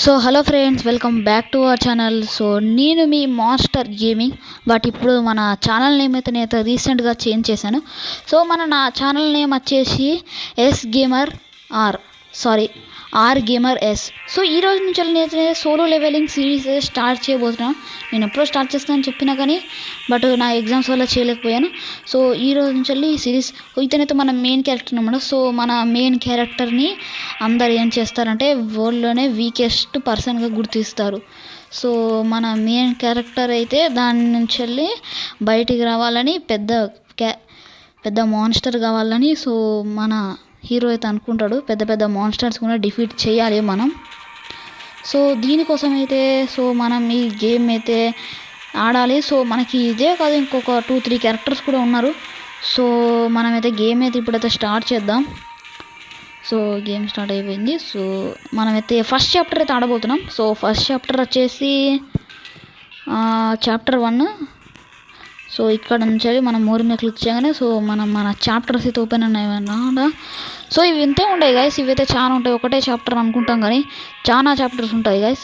So hello friends, welcome back to our channel. So నేను మీ master gaming. But ఇప్పుడు మన channel name అయితే నేను రీసెంట్గా చేంజ్ చేశాను. సో నా ఛానల్ నేమ్ వచ్చేసి ఆర్ గేమర్ ఎస్. సో ఈ రోజు నుంచి నేను సోలో లెవెలింగ్ సిరీస్ స్టార్ట్ చేయబోతున్నాను. నేను ఎప్పుడో స్టార్ట్ చేస్తానని చెప్పినా కానీ బట్ నా ఎగ్జామ్స్ వల్ల చేయలేకపోయాను. సో ఈ రోజు నుంచి ఈ సిరీస్ ఇతనైతే మన మెయిన్ క్యారెక్టర్ అన్నమాట. సో మన మెయిన్ క్యారెక్టర్ని అందరు ఏం చేస్తారంటే వరల్డ్లోనే వీకెస్ట్ పర్సన్గా గుర్తిస్తారు. సో మన మెయిన్ క్యారెక్టర్ అయితే దాని నుంచి బయటికి రావాలని పెద్ద మాన్స్టర్ కావాలని సో మన హీరో అయితే అనుకుంటాడు. పెద్ద మాన్స్టర్స్ కూడా డిఫీట్ చేయాలి మనం. సో దీనికోసం అయితే సో మనం ఈ గేమ్ అయితే ఆడాలి. సో మనకి ఇదే కాదు, ఇంకొక 2-3 క్యారెక్టర్స్ కూడా ఉన్నారు. సో మనమైతే గేమ్ అయితే ఇప్పుడైతే స్టార్ట్ చేద్దాం. సో గేమ్ స్టార్ట్ అయిపోయింది. సో మనమైతే ఫస్ట్ చాప్టర్ అయితే ఆడబోతున్నాం. సో ఫస్ట్ చాప్టర్ వచ్చేసి చాప్టర్ 1. సో ఇక్కడ నుంచి మనం మోర్ మీద క్లిక్ చేయగానే సో మన చాప్టర్స్ అయితే ఓపెన్ అన్నాయన్నమాట. సో ఇవి ఇంతే ఉంటాయి గైస్, ఇవైతే చాలా ఉంటాయి. ఒకటే చాప్టర్ అనుకుంటాం కానీ చాలా చాప్టర్స్ ఉంటాయి గైస్.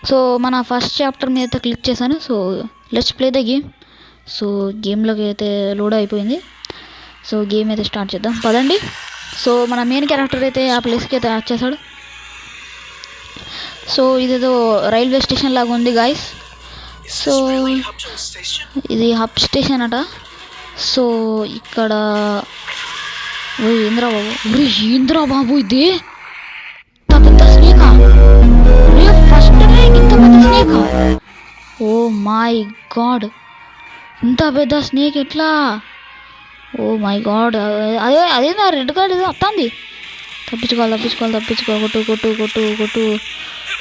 సో మన ఫస్ట్ చాప్టర్ మీద అయితే క్లిక్ చేశాను. So let's play the game. So గేమ్లోకి అయితే లోడ్ అయిపోయింది. సో గేమ్ అయితే స్టార్ట్ చేద్దాం పదండి. సో మన మెయిన్ క్యారెక్టర్ అయితే ఆ ప్లేస్కి అయితే వచ్చేసాడు. సో ఇదేదో రైల్వే స్టేషన్ లాగా ఉంది గైస్. సో ఇది హబ్ స్టేషన్ అట. సో ఇక్కడ ఏంద్రా బాబు ఇది పెద్ద స్నేక్. ఫస్ట్ ఇంత పెద్ద స్నేక్. ఓ మై గాడ్, ఇంత పెద్ద స్నేక్ ఎట్లా? ఓ మై గాడ్, అదే నా రెడ్ కార్డ్ ఇది వస్తుంది. తప్పించుకోవాలి. కొట్టు.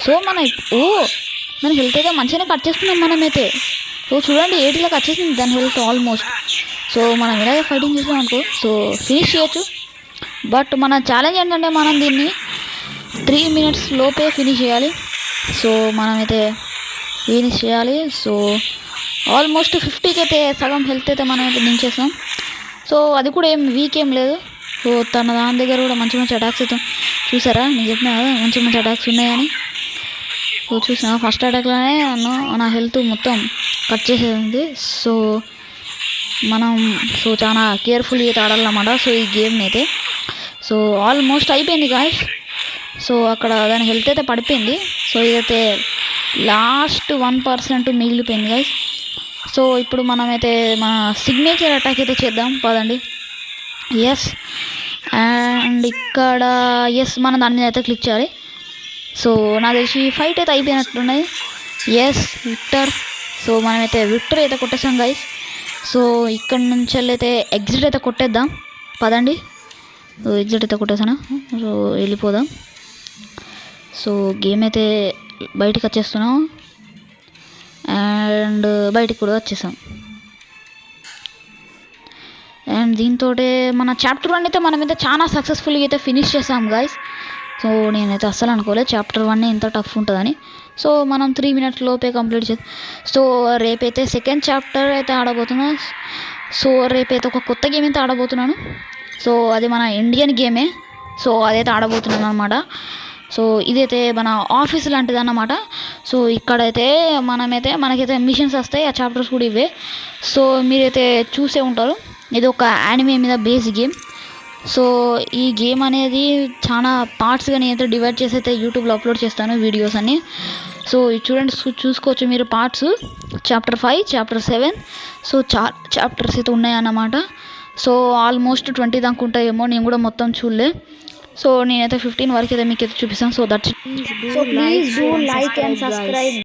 సో మన హెల్త్ అయితే మంచిగానే కట్ చేసుకున్నాం మనమైతే. సో చూడండి 80 కట్ చేసింది దాని హెల్త్ ఆల్మోస్ట్. సో మనం ఇలాగే ఫైటింగ్ చేసాం అనుకో సో ఫినిష్ చేయొచ్చు. బట్ మన ఛాలెంజ్ ఏంటంటే మనం దీన్ని 3 minutes లోపే ఫినిష్ చేయాలి. సో మనమైతే ఫినిష్ చేయాలి. సో ఆల్మోస్ట్ 50కి అయితే సగం హెల్త్ అయితే మనం అయితే దించేస్తాం. సో అది కూడా వీక్ ఏం లేదు. సో దాని దగ్గర కూడా మంచి అటాక్స్ అయితే చూసారా, నేను చెప్పినా కదా మంచి అటాక్స్ ఉన్నాయని. సో చూసిన ఫస్ట్ అటాక్లోనే నా హెల్త్ మొత్తం కట్ చేసేది. సో మనం చాలా కేర్ఫుల్గా అయితే ఆడాలన్నమాట. సో ఈ గేమ్ని అయితే సో ఆల్మోస్ట్ అయిపోయింది గాయస్. సో అక్కడ దాని హెల్త్ అయితే పడిపోయింది. సో ఇదైతే లాస్ట్ 1% మిగిలిపోయింది గాయస్. సో ఇప్పుడు మనమైతే మన సిగ్నేచర్ అటాక్ అయితే చేద్దాం పదండి. ఎస్, అండ్ ఇక్కడ మన దాని మీద అయితే క్లిక్ చేయాలి. సో నాకు తెలిసి ఫైట్ అయితే అయిపోయినట్టున్నది. Yes, victory. సో మనమైతే విక్టర్ అయితే కొట్టేసాం గైస్. సో ఇక్కడ నుంచి అయితే ఎగ్జిట్ అయితే కొట్టేద్దాం పదండి. సో ఎగ్జిట్ అయితే కొట్టేసాను. సో వెళ్ళిపోదాం. సో గేమ్ అయితే బయటికి వచ్చేస్తున్నాం అండ్ బయటికి కూడా వచ్చేసాం. అండ్ దీంతో మన చాప్టర్ 1 అయితే మనమైతే చాలా సక్సెస్ఫుల్గా అయితే ఫినిష్ చేసాం గైస్. సో నేనైతే అస్సలు అనుకోలేదు చాప్టర్ 1 ఇంత టఫ్ ఉంటుందని. సో మనం 3 minutes లోపే కంప్లీట్ చేద్దాం. సో రేపైతే సెకండ్ చాప్టర్ అయితే ఆడబోతున్నా. సో రేపైతే ఒక కొత్త గేమ్ అయితే ఆడబోతున్నాను. సో అది మన ఇండియన్ గేమే. సో అదైతే ఆడబోతున్నాను అనమాట. సో ఇదైతే మన ఆఫీస్ లాంటిది అన్నమాట. సో ఇక్కడైతే మనకైతే మిషన్స్ వస్తాయి. ఆ చాప్టర్స్ కూడా ఇవే. సో మీరైతే చూసే ఉంటారు. ఇది ఒక యానిమే మీద బేస్ గేమ్. సో ఈ గేమ్ అనేది చాలా పార్ట్స్గా నేనైతే డివైడ్ చేసి అయితే యూట్యూబ్లో అప్లోడ్ చేస్తాను వీడియోస్ అన్ని. సో చూడండి, చూసుకోవచ్చు మీరు parts. Chapter 5, chapter 7. So chapters అయితే ఉన్నాయన్నమాట. సో ఆల్మోస్ట్ 20 దాకా ఉంటాయేమో, నేను కూడా మొత్తం చూడలే. సో నేనైతే 15 వరకు అయితే మీకు అయితే చూపిస్తాను. So that's. So please do like and subscribe.